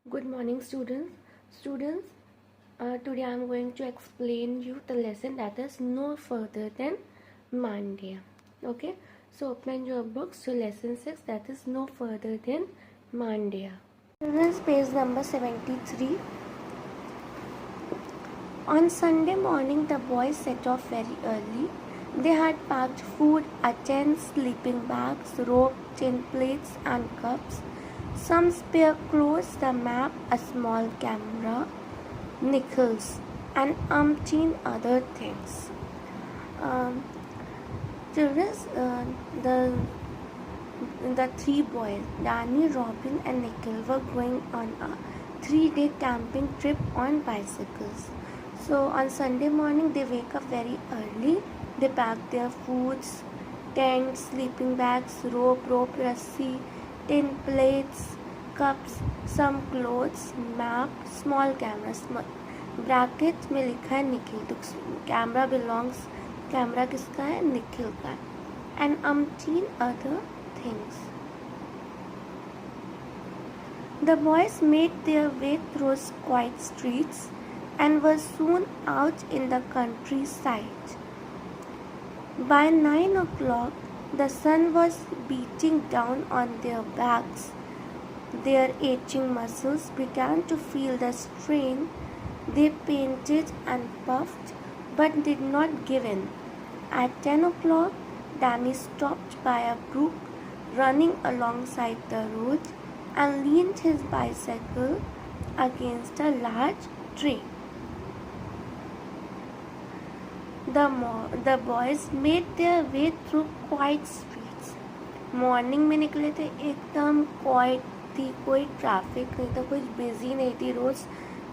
Good morning, students. Students, today I am going to explain you the lesson that is no further than Mandya. Okay, so open your books to lesson 6, that is no further than Mandya. Children's page number 73. On Sunday morning, the boys set off very early. They had packed food, a tent, sleeping bags, rope, tin plates, and cups, some spare clothes, the map, a small camera, nickels, and umpteen other things. Children, the three boys, Danny, Robin, and Nikhil, were going on a 3-day camping trip on bicycles. So on Sunday morning, they wake up very early. They pack their foods, tents, sleeping bags, rope, rassi, tin plates, cups, some clothes, map, small camera. Bracket में लिखा है निखिल, तो camera किसका है? निखिल का है. And umpteen other things. The boys made their way through quiet streets and were soon out in the countryside. By 9 o'clock, the sun was beating down on their backs. Their aching muscles began to feel the strain. They panted and puffed, but did not give in. At 10 o'clock, Danny stopped by a brook running alongside the road and leaned his bicycle against a large tree. The boys made their way through quiet streets. Morning में निकले थे, एकदम quite थी, कोई traffic नहीं था, कुछ busy नहीं थी, रोज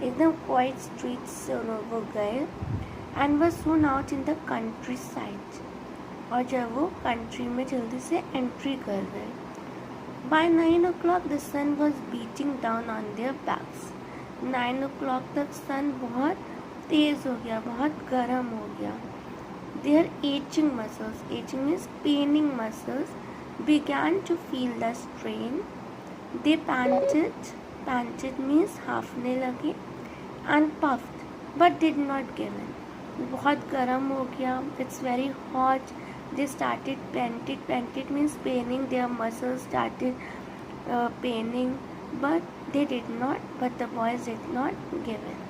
एकदम क्वाइट स्ट्रीट्स से वो गए. एंड वो soon out in the countryside, और जब वो कंट्री में जल्दी से एंट्री कर गए. By 9 o'clock the sun was beating down on their backs. 9 o'clock तक सन बहुत तेज़ हो गया, बहुत गर्म हो गया. Their aching muscles, aching means paining muscles, began to feel the strain. They panted means हाफने लगे, and puffed, but did not give in. बहुत गर्म हो गया, it's very hot. They started panted means paining, their muscles started paining, but the boys did not give in.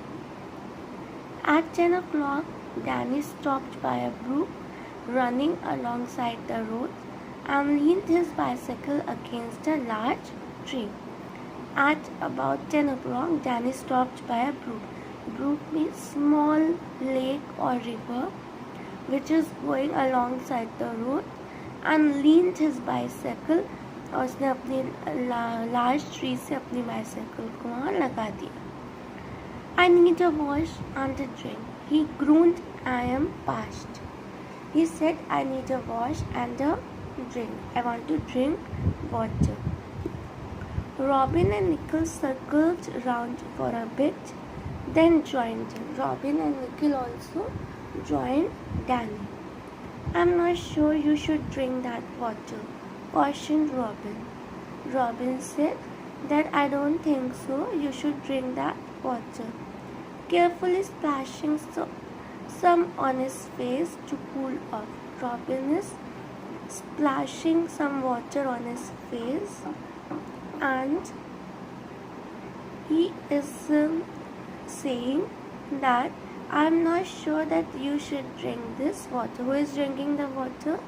At 10 o'clock, Danny stopped by a brook running alongside the road and leaned his bicycle against a large tree. At about 10 o'clock, Danny stopped by a brook. Brook means small lake or river which is going alongside the road, and leaned his bicycle, और उसने अपनी large tree से अपनी bicycle को वहाँ लगा दिया. I need a wash and a drink. He groaned, I am parched. He said, I need a wash and a drink. I want to drink water. Robin and Nikhil circled round for a bit, then joined him. Robin and Nikhil also joined Danny. I'm not sure you should drink that water, cautioned Robin. Robin said that I don't think so. You should drink that water, carefully splashing some on his face to cool off. Robin is splashing some water on his face, and he is saying that I'm not sure that you should drink this water. Who is drinking the water?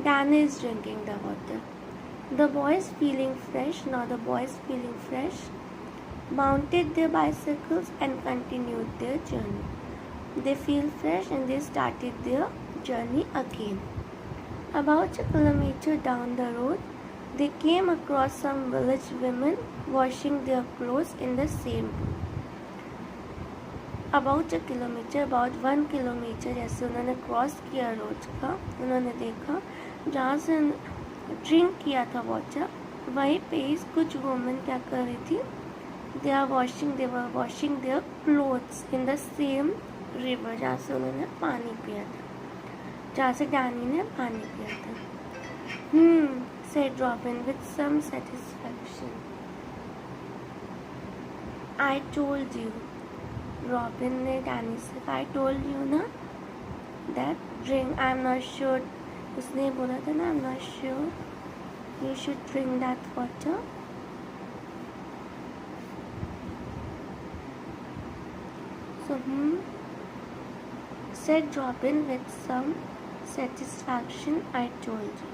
Danny is drinking the water. The boys feeling fresh, mounted their bicycles and continued their journey. They feel fresh and they started their journey again. About a kilometer down the road, they came across some village women washing their clothes in the same brook. About 1 kilometer जैसे उन्होंने cross किया road का, उन्होंने देखा जहाँ से drink किया था वाटर, वहीं पे कुछ वुमेन क्या कर रही थी? they were washing their clothes in the same river, जहाँ से उन्होंने पानी पिया था, जहाँ से डैनी ने पानी पिया था. Said Robin with some satisfaction. I told you. Robin ने डैनी से कहा I told you ना that drink. I'm not sure. उसने बोला था ना I'm not sure. You should drink that water. So said Robin with some satisfaction. I told you.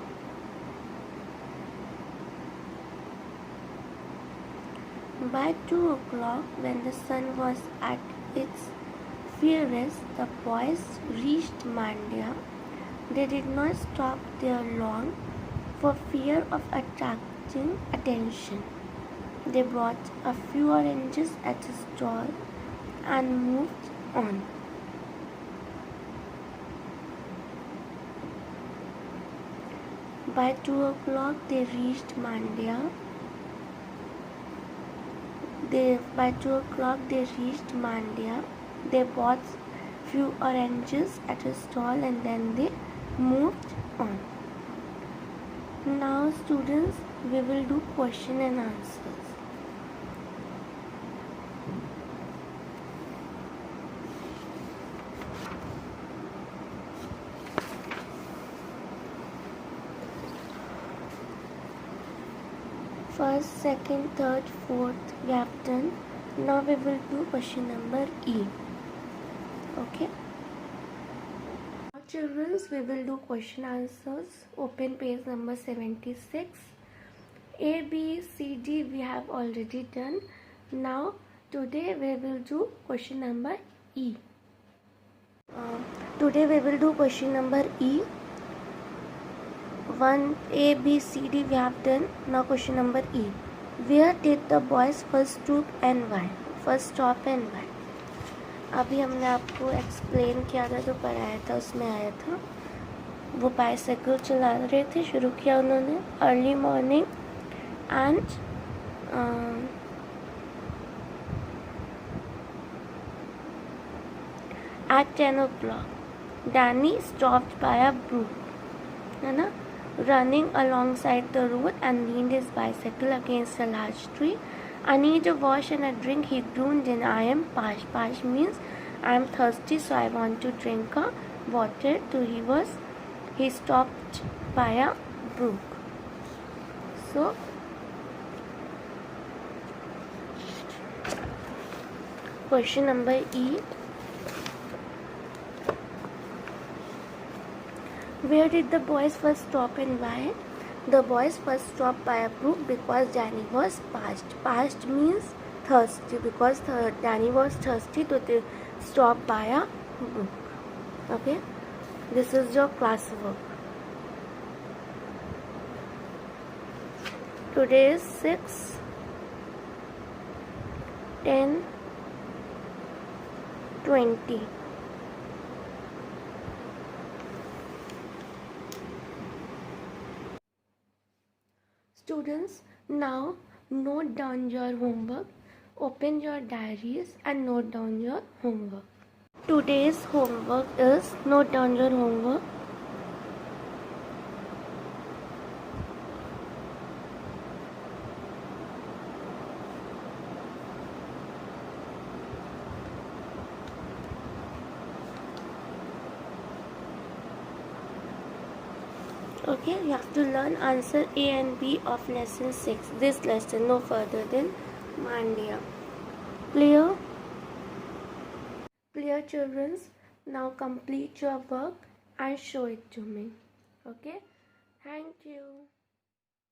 By 2 o'clock, when the sun was at its fiercest, the boys reached Mandya. They did not stop there long for fear of attracting attention. They bought a few oranges at a stall and moved on. By 2 o'clock, they reached Mandya. By 2 o'clock, they reached Mandya. They bought few oranges at a stall and then they moved on. Now, students, we will do question and answers. First, second, third, fourth we have done. Now we will do question number E. Okay. Now children, we will do question answers. Open page number 76. A, B, C, D we have already done. Now today we will do question number E. Today we will do question number E. 1 A, B, C, D we have done. Now question number E. Where did the boys first stop and why? First stop and why? अभी हमने आपको explain किया था, जो पढ़ाया था उसमें आया था. वो बाइसाइकिल चला रहे थे, शुरू किया उन्होंने early morning and at 10 o'clock. Danny stopped by a brook, है ना, running alongside the road and leaned his bicycle against a large tree. I need a wash and a drink, he groaned, and I am parched. Parched means I am thirsty, so I want to drink a water. So he stopped by a brook. So question number E. Where did the boys first stop and why? The boys first stopped by a brook because Danny was parched. Parched means thirsty. Because Danny was thirsty, so they stopped by a brook. Okay? This is your classwork. Today is 6, 10, 20. Students, now note down your homework. Open your diaries and note down your homework. Today's homework is, note down your homework. Okay, you have to learn answer A and B of lesson 6. This lesson no further than Mandya. Clear? Clear, children? Now complete your work and show it to me. Okay? Thank you.